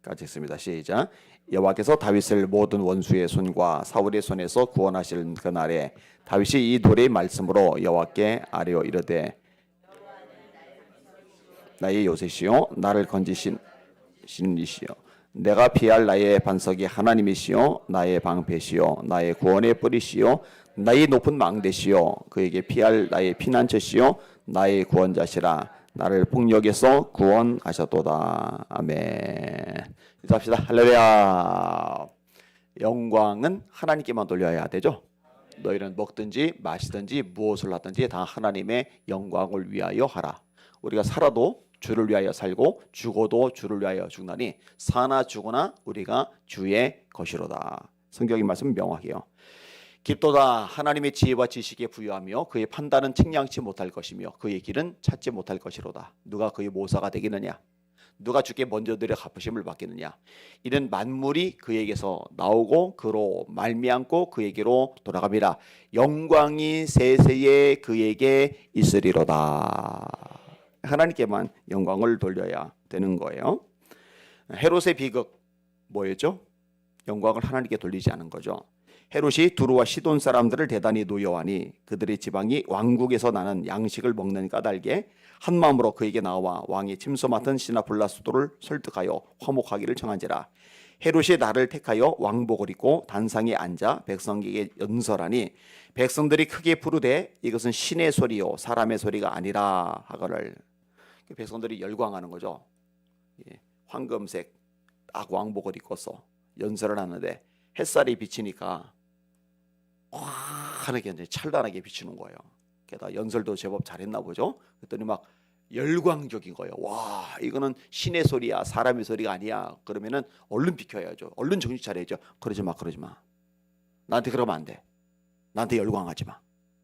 같이 읽습니다. 시작. 여호와께서 다윗을 모든 원수의 손과 사울의 손에서 구원하실 그날에 다윗이 이 노래의 말씀으로 여호와께 아뢰어 이르되 나의 요새시요 나를 건지신 이시요 내가 피할 나의 반석이 하나님이시요 나의 방패시요 나의 구원의 뿌리시요 나의 높은 망대시요 그에게 피할 나의 피난처시요 나의 구원자시라 나를 폭력에서 구원하셨도다. 아멘. 인사합시다. 할렐루야. 영광은 하나님께만 돌려야 되죠. 너희는 먹든지 마시든지 무엇을 하든지 다 하나님의 영광을 위하여 하라. 우리가 살아도 주를 위하여 살고 죽어도 주를 위하여 죽나니 사나 죽으나 우리가 주의 것이로다. 성경의 말씀 명확해요. 깊도다 하나님의 지혜와 지식에 부유하며 그의 판단은 측량치 못할 것이며 그의 길은 찾지 못할 것이로다. 누가 그의 모사가 되겠느냐? 누가 주께 먼저 드려 갚으심을 받겠느냐? 이는 만물이 그에게서 나오고 그로 말미암고 그에게로 돌아갑니다. 영광이 세세에 그에게 있으리로다. 하나님께만 영광을 돌려야 되는 거예요. 헤롯의 비극 뭐였죠? 영광을 하나님께 돌리지 않은 거죠. 헤롯이 두루와 시돈 사람들을 대단히 노여하니 그들의 지방이 왕국에서 나는 양식을 먹는 까닭에 한마음으로 그에게 나와 왕의 침소 맡은 시나 블라스도를 설득하여 화목하기를 청한지라. 헤롯이 나를 택하여 왕복을 입고 단상에 앉아 백성에게 연설하니 백성들이 크게 부르되 이것은 신의 소리요 사람의 소리가 아니라 하거늘. 백성들이 열광하는 거죠. 황금색 딱 왕복을 입고서 연설을 하는데 햇살이 비치니까 환하게 찬란하게 비치는 거예요. 게다가 연설도 제법 잘했나 보죠. 그랬더니 막 열광적인 거예요. 와, 이거는 신의 소리야, 사람의 소리가 아니야. 그러면은 얼른 비켜야죠. 얼른 정신 차려야죠. 그러지 마. 나한테 그러면 안 돼. 나한테 열광하지 마.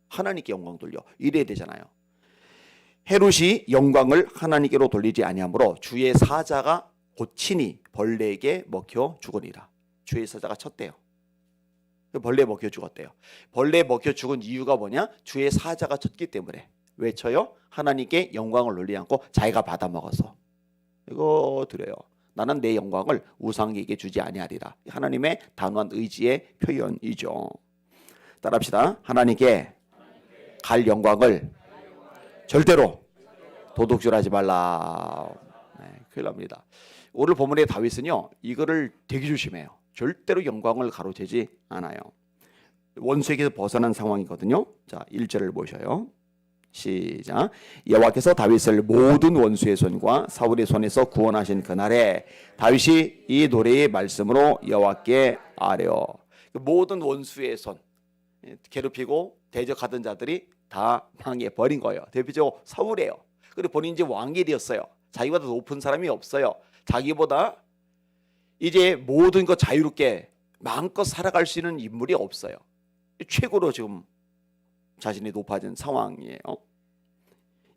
하나님께 영광 돌려. 이래야 되잖아요. 헤롯이 영광을 하나님께로 돌리지 아니하므로 주의 사자가 곧 친히 벌레에게 먹혀 죽으니라. 주의 사자가 쳤대요. 벌레에 먹혀 죽었대요. 벌레에 먹혀 죽은 이유가 뭐냐? 주의 사자가 쳤기 때문에. 왜 쳐요? 하나님께 영광을 돌리지 않고 자기가 받아먹어서. 이거 드려요. 나는 내 영광을 우상에게 주지 아니하리라. 하나님의 단호한 의지의 표현이죠. 따라합시다. 하나님께 갈 영광을 절대로 도둑질하지 말라. 큰일 납니다. 오늘 본문의 다윗은요, 이거를 되게 조심해요. 절대로 영광을 가로채지 않아요. 원수에게서 벗어난 상황이거든요. 자, 1절을 보셔요. 시작. 여호와께서 다윗을 모든 원수의 손과 사울의 손에서 구원하신 그날에 다윗이 이 노래의 말씀으로 여호와께 아뢰어. 모든 원수의 손, 괴롭히고 대적하던 자들이 다 망해버린 거예요. 대표적으로 사울이에요. 그리고 본인이 이제 왕이 되었어요. 자기보다 높은 사람이 없어요. 자기보다 이제 모든 것 자유롭게 마음껏 살아갈 수 있는 인물이 없어요. 최고로 지금 자신이 높아진 상황이에요.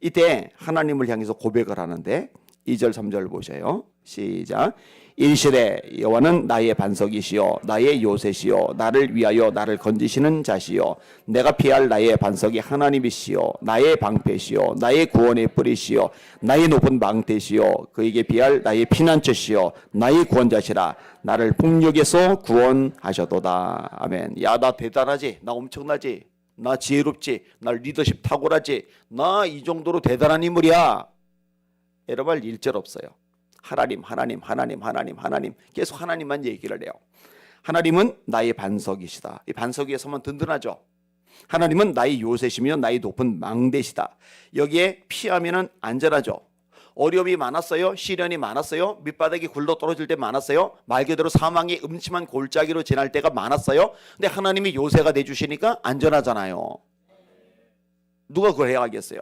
이때 하나님을 향해서 고백을 하는데 2절 3절 보세요. 시작. 일실에 여호와는 나의 반석이시요 나의 요새시요 나를 위하여 나를 건지시는 자시요 내가 피할 나의 반석이 하나님이시요 나의 방패시요 나의 구원의 뿌리시요 나의 높은 망대시요 그에게 피할 나의 피난처시요 나의 구원자시라 나를 폭력에서 구원하셨도다. 아멘. 야, 나 대단하지? 나 엄청나지? 나 지혜롭지? 나 리더십 탁월하지? 나 이 정도로 대단한 인물이야. 여러분 1절 없어요. 하나님 계속 하나님만 얘기를 해요. 하나님은 나의 반석이시다. 이 반석 위에 서면 든든하죠. 하나님은 나의 요새시며 나의 높은 망대시다. 여기에 피하면은 안전하죠. 어려움이 많았어요. 시련이 많았어요. 밑바닥이 굴러 떨어질 때 많았어요. 말 그대로 사망의 음침한 골짜기로 지날 때가 많았어요. 근데 하나님이 요새가 돼주시니까 안전하잖아요. 누가 그걸 해야 하겠어요?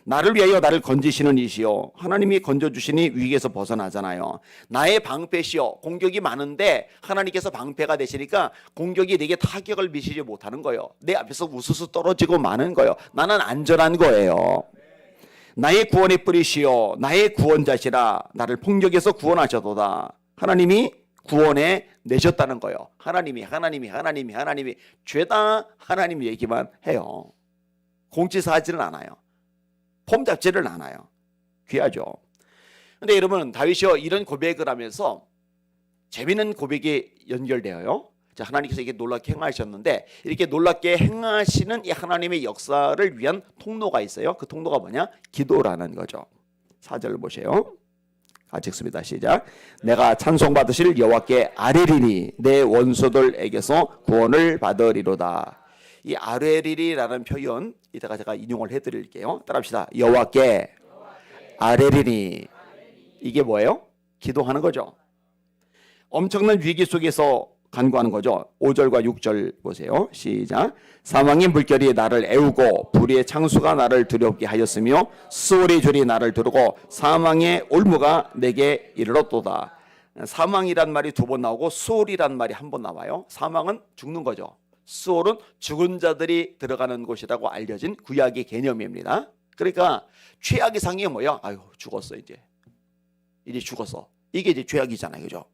나를 위하여 나를 건지시는 이시요 하나님이 건져주시니 위기에서 벗어나잖아요. 나의 방패시요 공격이 많은데 하나님께서 방패가 되시니까 공격이 내게 타격을 미치지 못하는 거예요. 내 앞에서 우수수 떨어지고 마는 거예요. 나는 안전한 거예요. 나의 구원의 뿌리시요 나의 구원자시라 나를 폭력에서 구원하셨도다. 하나님이 구원해 내셨다는 거예요. 하나님이 죄다 하나님 얘기만 해요. 공치사하지는 않아요. 폼 잡지를 않아요. 귀하죠. 근데 여러분 다윗이 이런 고백을 하면서 재미있는 고백이 연결되어요. 자, 하나님께서 이게 놀랍게 행하셨는데 이렇게 놀랍게 행하시는 이 하나님의 역사를 위한 통로가 있어요. 그 통로가 뭐냐? 기도라는 거죠. 4절 보세요. 같이 읽습니다. 시작. 내가 찬송받으실 여호와께 아뢰리니 내 원수들에게서 구원을 받으리로다. 이 아뢰리라는 표현 이따가 제가 인용을 해드릴게요. 따라합시다. 여호와께 아뢰리니. 이게 뭐예요? 기도하는 거죠. 엄청난 위기 속에서 간구하는 거죠. 5절과 6절 보세요. 시작. 사망의 물결이 나를 애우고 불의의 창수가 나를 두렵게 하였으며 수월의 줄이 나를 두르고 사망의 올무가 내게 이르렀도다. 사망이란 말이 2번 나오고 수월이란 말이 1번 나와요. 사망은 죽는 거죠. 수월은 죽은 자들이 들어가는 곳이라고 알려진 구약의 개념입니다. 그러니까 최악의 상황이 뭐야? 아유, 죽었어. 이제 죽었어. 이게 이제 죄악이잖아요. 그죠?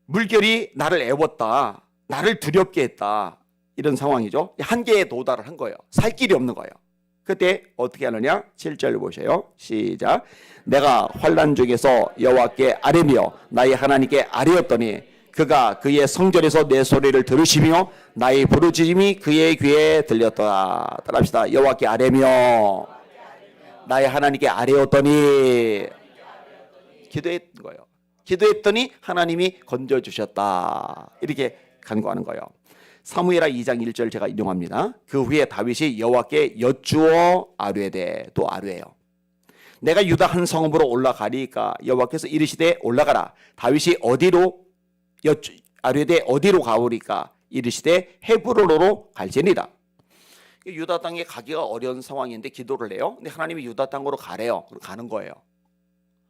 물결이 나를 애웠다. 나를 두렵게 했다. 이런 상황이죠. 한계에 도달을 한 거예요. 살 길이 없는 거예요. 그때 어떻게 하느냐? 7절 보세요. 시작. 내가 환난 중에서 여호와께 아뢰며 나의 하나님께 아뢰었더니 그가 그의 성전에서 내 소리를 들으시며 나의 부르짖음이 그의 귀에 들렸더라. 따라합시다. 여호와께 아뢰며 나의 하나님께 아뢰었더니 기도했던 거예요. 기도했더니 하나님이 건져주셨다. 이렇게 간구하는 거예요. 사무엘하 2장 1절 제가 인용합니다. 그 후에 다윗이 여호와께 여쭈어 아뢰되 또 아뢰요. 내가 유다 한 성읍으로 올라가리까 여호와께서 이르시되 올라가라. 다윗이 어디로 아뢰되 어디로 가오리까 이르시되 헤브론으로 갈지니라. 유다 땅에 가기가 어려운 상황인데 기도를 해요. 근데 하나님이 유다 땅으로 가래요. 그럼 가는 거예요.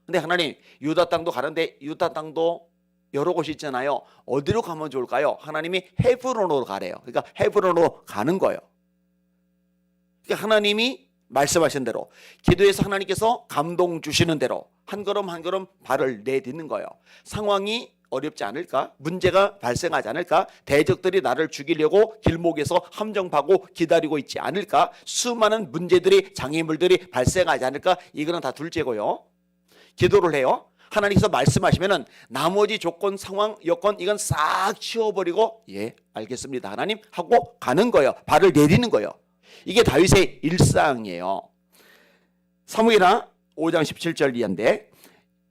근데 하나님 유다 땅도 가는데 유다 땅도 여러 곳이 있잖아요. 어디로 가면 좋을까요? 하나님이 헤브론으로 가래요. 그러니까 헤브론으로 가는 거예요. 그러니까 하나님이 말씀하신 대로 기도해서 하나님께서 감동 주시는 대로 한 걸음 한 걸음 발을 내딛는 거예요. 상황이 어렵지 않을까? 문제가 발생하지 않을까? 대적들이 나를 죽이려고 길목에서 함정파고 기다리고 있지 않을까? 수많은 문제들이 장애물들이 발생하지 않을까? 이거는 다 둘째고요. 기도를 해요. 하나님께서 말씀하시면은 나머지 조건, 상황, 여건 이건 싹 치워버리고 예 알겠습니다 하나님 하고 가는 거예요. 발을 내딛는 거예요. 이게 다윗의 일상이에요. 사무엘하 5장 17절 이하인데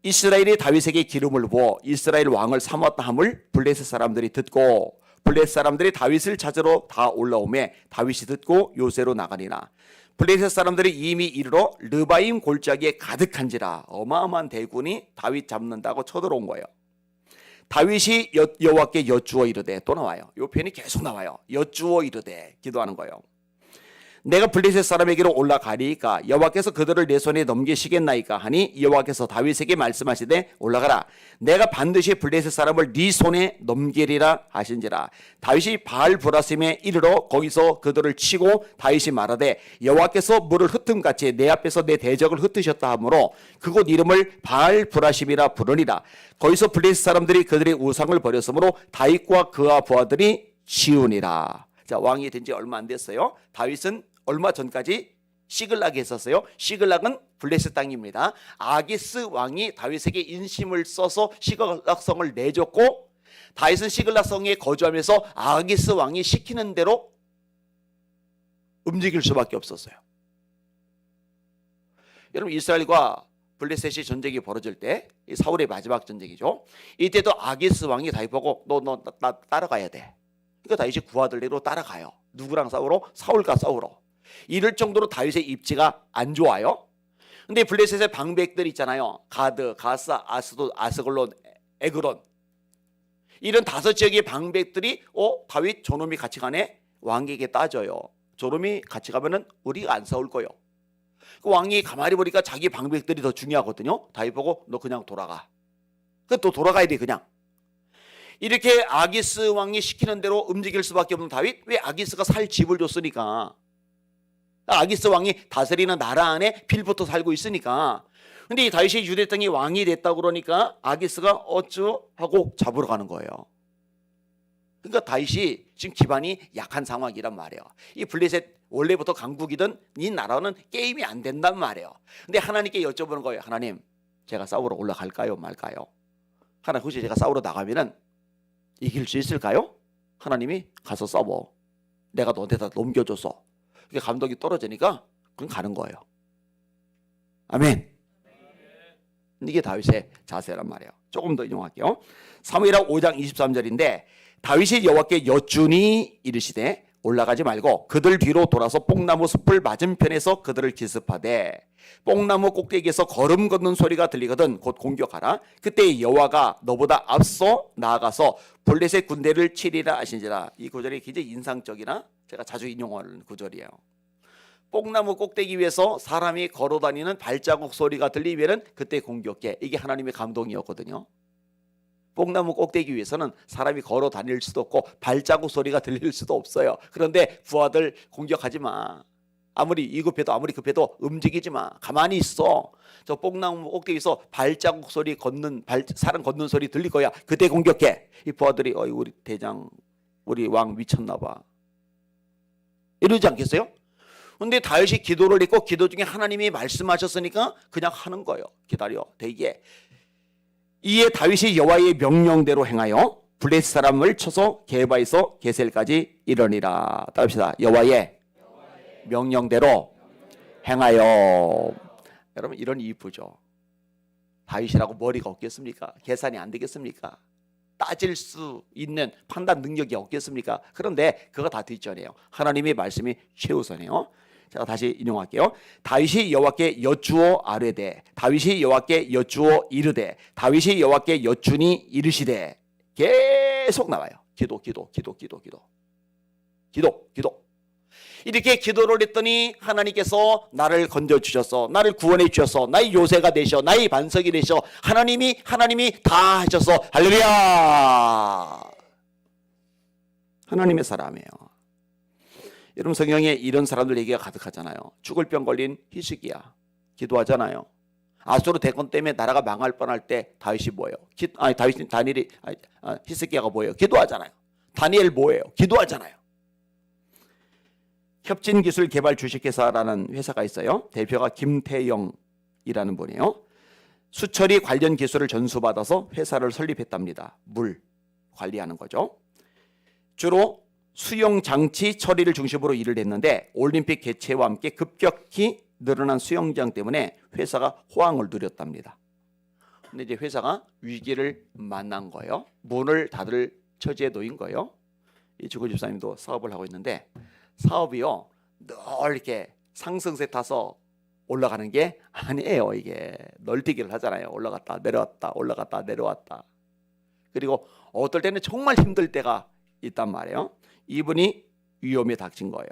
이스라엘이 다윗에게 기름을 부어 이스라엘 왕을 삼았다 함을 블레셋 사람들이 듣고 블레셋 사람들이 다윗을 찾으러 다 올라오매 다윗이 듣고 요새로 나가니라. 블레셋 사람들이 이미 이르러 르바임 골짜기에 가득한지라. 어마어마한 대군이 다윗 잡는다고 쳐들어온 거예요. 다윗이 여호와께 여쭈어 이르되 또 나와요. 이 표현이 계속 나와요. 여쭈어 이르되 기도하는 거예요. 내가 블레셋 사람에게로 올라가리이까 여호와께서 그들을 내 손에 넘기시겠나이까 하니 여호와께서 다윗에게 말씀하시되 올라가라. 내가 반드시 블레셋 사람을 네 손에 넘기리라 하신지라. 다윗이 바알브라심에 이르러 거기서 그들을 치고 다윗이 말하되 여호와께서 물을 흩음같이 내 앞에서 내 대적을 흩으셨다 하므로 그곳 이름을 바알브라심이라 부르니라. 거기서 블레셋 사람들이 그들의 우상을 버렸으므로 다윗과 그와 부하들이 지우니라. 자, 왕이 된 지 얼마 안 됐어요. 다윗은 얼마 전까지 시글락에 있었어요. 시글락은 블레셋 땅입니다. 아기스 왕이 다윗에게 인심을 써서 시글락성을 내줬고 다윗은 시글락성에 거주하면서 아기스 왕이 시키는 대로 움직일 수밖에 없었어요. 여러분 이스라엘과 블레셋이 전쟁이 벌어질 때 사울의 마지막 전쟁이죠. 이때도 아기스 왕이 다윗 보고 너 나 따라가야 돼. 그러니까 다윗이 구하들대로 따라가요. 누구랑 싸우러? 사울과 싸우러. 이럴 정도로 다윗의 입지가 안 좋아요. 근데 블레셋의 방백들 있잖아요. 가드, 가사, 아스돗, 아스글론, 에그론. 이런 5지역의 방백들이 다윗 저놈이 같이 가네? 왕에게 따져요. 저놈이 같이 가면은 우리가 안 싸울 거요. 그 왕이 가만히 보니까 자기 방백들이 더 중요하거든요. 다윗 보고 너 그냥 돌아가. 또 돌아가야 돼 그냥. 이렇게 아기스 왕이 시키는 대로 움직일 수밖에 없는 다윗. 왜? 아기스가 살 집을 줬으니까. 아기스 왕이 다스리는 나라 안에 필부터 살고 있으니까. 근데 이 다윗이 유대 땅의 왕이 됐다고 그러니까 아기스가 어쩌 하고 잡으러 가는 거예요. 그러니까 다윗이 지금 기반이 약한 상황이란 말이에요. 이 블레셋 원래부터 강국이든 이 나라는 게임이 안 된단 말이에요. 근데 하나님께 여쭤보는 거예요. 하나님, 제가 싸우러 올라갈까요 말까요? 하나님 혹시 제가 싸우러 나가면은 이길 수 있을까요? 하나님이 가서 싸워. 내가 너한테다 넘겨줘서. 그게 감독이 떨어지니까 그건 가는 거예요. 아멘. 이게 다윗의 자세란 말이에요. 조금 더 인용할게요. 사무엘하 5장 23절인데 다윗이 여호와께 여쭈니 이르시되 올라가지 말고 그들 뒤로 돌아서 뽕나무 숲을 맞은편에서 그들을 기습하되 뽕나무 꼭대기에서 걸음 걷는 소리가 들리거든 곧 공격하라. 그때 여호와가 너보다 앞서 나아가서 블레셋 군대를 치리라 하신지라. 이 구절이 굉장히 인상적이나 제가 자주 인용하는 구절이에요. 뽕나무 꼭대기 위에서 사람이 걸어다니는 발자국 소리가 들리면은 그때 공격해. 이게 하나님의 감동이었거든요. 뽕나무 꼭대기 위에서는 사람이 걸어 다닐 수도 없고 발자국 소리가 들릴 수도 없어요. 그런데 부하들 공격하지 마. 아무리 위급해도 아무리 급해도 움직이지 마. 가만히 있어. 저 뽕나무 꼭대기에서 발자국 소리 걷는 사람 걷는 소리 들릴 거야. 그때 공격해. 이 부하들이 우리 대장 우리 왕 미쳤나 봐. 이러지 않겠어요? 근데 다윗이 기도를 했고 기도 중에 하나님이 말씀하셨으니까 그냥 하는 거예요. 기다려. 대기해. 이에 다윗이 여호와의 명령대로 행하여 블레셋 사람을 쳐서 게바에서 게셀까지 이르니라. 따릅시다. 여호와의 명령대로 행하여. 여러분 이런 이쁘죠. 다윗이라고 머리가 없겠습니까? 계산이 안 되겠습니까? 따질 수 있는 판단 능력이 없겠습니까? 그런데 그거 다 뒷전이에요. 하나님의 말씀이 최우선이에요. 제가 다시 인용할게요. 다윗이 여호와께 여쭈어 아뢰되 다윗이 여호와께 여쭈어 이르되 다윗이 여호와께 여쭈니 이르시되. 계속 나와요. 기도. 이렇게 기도를 했더니 하나님께서 나를 건져주셔서 나를 구원해 주셔서 나의 요새가 되셔 나의 반석이 되셔. 하나님이 다 하셔서 할렐루야. 하나님의 사람이에요. 여러분 성경에 이런 사람들 얘기가 가득하잖아요. 죽을 병 걸린 히스기야 기도하잖아요. 아수르 대권 때문에 나라가 망할 뻔할 때 다윗이 뭐예요? 히스기야가 뭐예요? 기도하잖아요. 다니엘 뭐예요? 기도하잖아요. 협진기술개발 주식회사라는 회사가 있어요. 대표가 김태영이라는 분이에요. 수처리 관련 기술을 전수받아서 회사를 설립했답니다. 물 관리하는 거죠. 주로 수영장치 처리를 중심으로 일을 했는데 올림픽 개최와 함께 급격히 늘어난 수영장 때문에 회사가 호황을 누렸답니다. 근데 이제 회사가 위기를 만난 거예요. 문을 닫을 처지에 놓인 거예요. 이 주구 집사님도 사업을 하고 있는데 사업이요 늘 이렇게 상승세 타서 올라가는 게 아니에요. 이게 널뛰기를 하잖아요. 올라갔다 내려왔다 올라갔다 내려왔다. 그리고 어떨 때는 정말 힘들 때가 있단 말이에요. 이분이 위험에 닥친 거예요.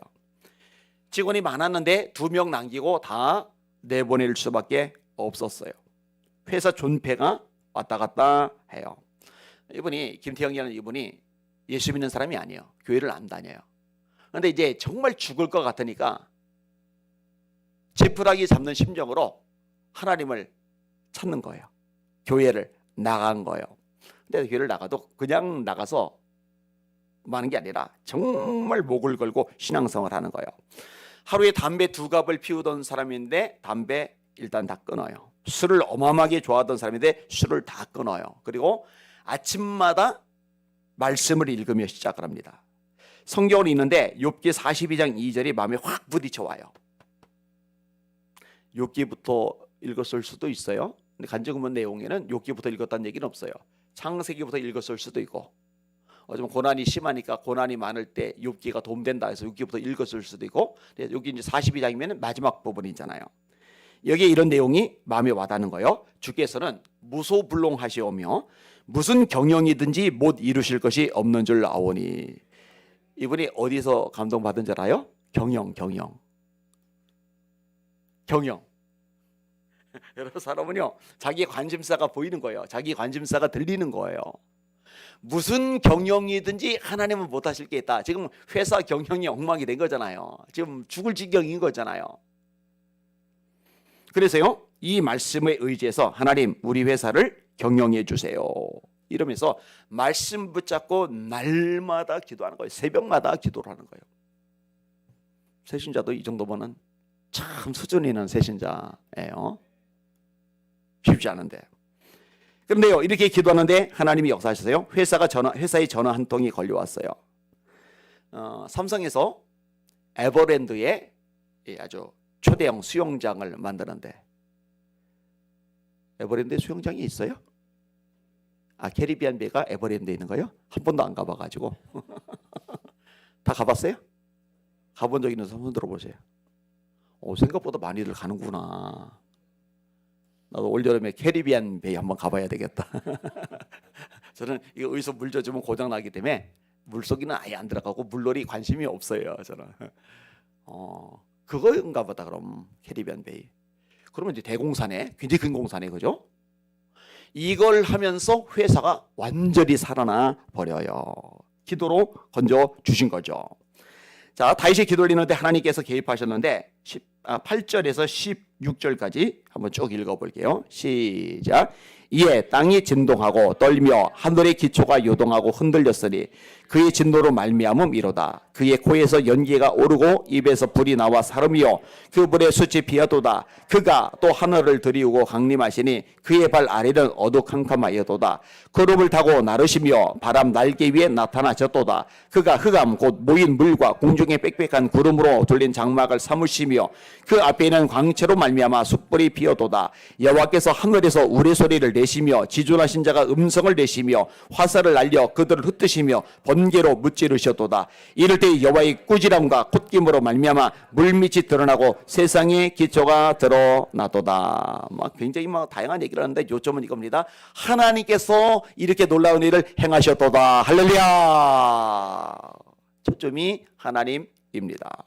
직원이 많았는데 2명 남기고 다 내보낼 수밖에 없었어요. 회사 존폐가 왔다 갔다 해요. 이분이 김태형이라는 이분이 예수 믿는 사람이 아니에요. 교회를 안 다녀요. 그런데 이제 정말 죽을 것 같으니까 지푸라기 잡는 심정으로 하나님을 찾는 거예요. 교회를 나간 거예요. 근데 교회를 나가도 그냥 나가서 많은 게 아니라 정말 목을 걸고 신앙생활을 하는 거예요. 하루에 담배 2갑을 피우던 사람인데 담배 일단 다 끊어요. 술을 어마어마하게 좋아하던 사람인데 술을 다 끊어요. 그리고 아침마다 말씀을 읽으며 시작을 합니다. 성경을 읽는데 욥기 42장 2절이 마음에 확 부딪혀 와요. 욥기부터 읽었을 수도 있어요. 근데 간증문 내용에는 욥기부터 읽었다는 얘기는 없어요. 창세기부터 읽었을 수도 있고 좀 고난이 심하니까 고난이 많을 때 욥기가 도움된다 해서 욥기부터 읽었을 수도 있고 여기 이제 42장이면 마지막 부분이잖아요. 여기에 이런 내용이 마음에 와닿는 거예요. 주께서는 무소불능하시오며 무슨 경영이든지 못 이루실 것이 없는 줄 아오니. 이분이 어디서 감동받은 줄 알아요? 경영. 여러분 사람은요 자기 관심사가 보이는 거예요. 자기 관심사가 들리는 거예요. 무슨 경영이든지 하나님은 못하실 게 있다. 지금 회사 경영이 엉망이 된 거잖아요. 지금 죽을 지경인 거잖아요. 그래서요 이 말씀에 의지해서 하나님 우리 회사를 경영해 주세요 이러면서 말씀 붙잡고 날마다 기도하는 거예요. 새벽마다 기도를 하는 거예요. 새신자도 이 정도면은 참 수준 있는 새신자예요. 쉽지 않은데. 그런데요, 이렇게 기도하는데 하나님이 역사하셨어요. 회사에 전화 한 통이 걸려왔어요. 삼성에서 에버랜드에 아주 초대형 수영장을 만드는데, 에버랜드에 수영장이 있어요? 캐리비안 베이가 에버랜드에 있는 거예요? 한 번도 안 가봐가지고. 다 가봤어요? 가본 적 있는 사람 손 들어보세요. 생각보다 많이들 가는구나. 나도 올여름에 캐리비안 베이 한번 가봐야 되겠다. 저는 이거 어디서 물 젖으면 고장 나기 때문에 물속에는 아예 안 들어가고 물놀이 관심이 없어요. 저는. 그거인가 보다. 그럼 캐리비안 베이. 그러면 이제 대공사네, 굉장히 큰 공사네, 그죠? 이걸 하면서 회사가 완전히 살아나 버려요. 기도로 건져 주신 거죠. 자, 다윗이 기도 올리는데 하나님께서 개입하셨는데 8절에서 16절까지 한번 쭉 읽어볼게요. 시작. 이에 땅이 진동하고 떨며 하늘의 기초가 요동하고 흔들렸으니 그의 진노로 말미암음 이로다. 그의 코에서 연기가 오르고 입에서 불이 나와 사름이요 그 불의 숯이 피어도다. 그가 또 하늘을 들이우고 강림하시니 그의 발 아래는 어두캄캄하여도다. 구름을 타고 나르시며 바람 날개 위에 나타나셨도다. 그가 흑암 곧 모인 물과 공중에 빽빽한 구름으로 둘린 장막을 삼으시며 그 앞에는 광채로 말미암아 숯불이 피어도다. 여호와께서 하늘에서 우레소리를 내시며 지존하신 자가 음성을 내시며 화살을 날려 그들을 흩으시며 번개로 무찌르셨도다. 이럴 때 여호와의 꾸지람과 콧김으로 말미암아 물밑이 드러나고 세상의 기초가 드러나도다. 굉장히 다양한 얘기를 하는데 요점은 이겁니다. 하나님께서 이렇게 놀라운 일을 행하셨도다. 할렐루야. 초점이 하나님입니다.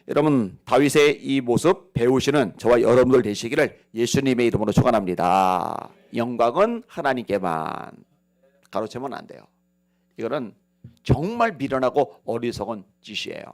여러분, 다윗의 이 모습 배우시는 저와 여러분들 되시기를 예수님의 이름으로 축원합니다. 영광은 하나님께만. 가로채면 안 돼요. 이거는 정말 미련하고 어리석은 짓이에요.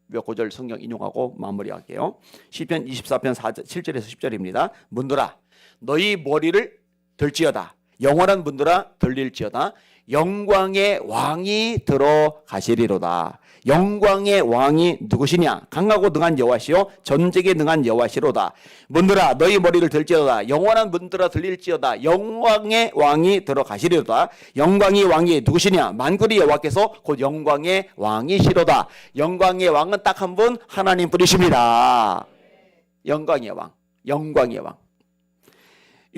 몇 구절 성경 인용하고 마무리할게요. 시편 24편 7절에서 10절입니다. 문들아 너희 머리를 들지어다. 영원한 문들아 들릴지어다. 영광의 왕이 들어가시리로다. 영광의 왕이 누구시냐? 강하고 능한 여호와시요 전쟁에 능한 여호와시로다. 문들아 너희 머리를 들지어다. 영원한 문들아 들릴지어다. 영광의 왕이 들어가시리로다. 영광의 왕이 누구시냐? 만군의 여호와께서 곧 영광의 왕이시로다. 영광의 왕은 딱 한 분 하나님 뿐이십니다. 영광의 왕, 영광의 왕.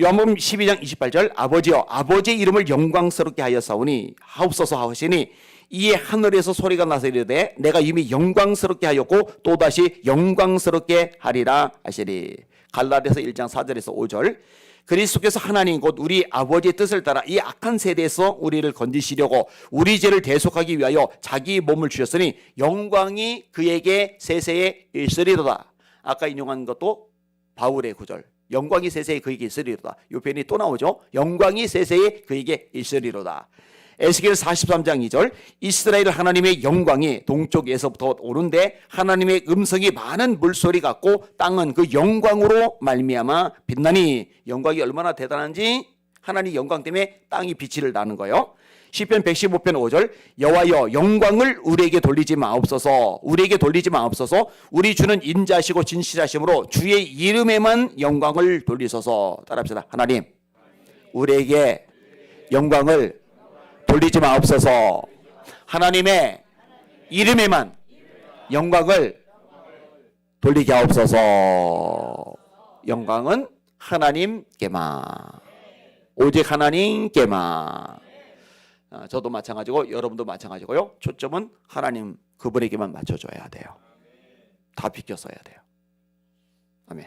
요한복음 12장 28절 아버지여 아버지의 이름을 영광스럽게 하였사오니 하옵소서 하시니 이에 하늘에서 소리가 나서 이르되 내가 이미 영광스럽게 하였고 또다시 영광스럽게 하리라 하시리. 갈라디아서 1장 4절에서 5절 그리스도께서 하나님 곧 우리 아버지의 뜻을 따라 이 악한 세대에서 우리를 건지시려고 우리 죄를 대속하기 위하여 자기 몸을 주셨으니 영광이 그에게 세세에 있으리로다. 아까 인용한 것도 바울의 구절. 영광이 세세에 그에게 있으리로다. 이 표현이 또 나오죠. 영광이 세세에 그에게 있으리로다. 에스겔 43장 2절 이스라엘 하나님의 영광이 동쪽에서부터 오는데 하나님의 음성이 많은 물소리 같고 땅은 그 영광으로 말미암아 빛나니. 영광이 얼마나 대단한지 하나님 영광 때문에 땅이 빛을 나는 거예요. 시편 115편 5절 여호와여 영광을 우리에게 돌리지 마옵소서. 우리에게 돌리지 마옵소서. 우리 주는 인자시고 진실하심으로 주의 이름에만 영광을 돌리소서. 따라합시다. 하나님 우리에게 영광을 돌리지 마옵소서. 하나님의 이름에만 영광을 돌리게 하옵소서. 영광은 하나님께만, 오직 하나님께만. 저도 마찬가지고 여러분도 마찬가지고요. 초점은 하나님 그분에게만 맞춰줘야 돼요. 다 비껴서야 돼요. 아멘.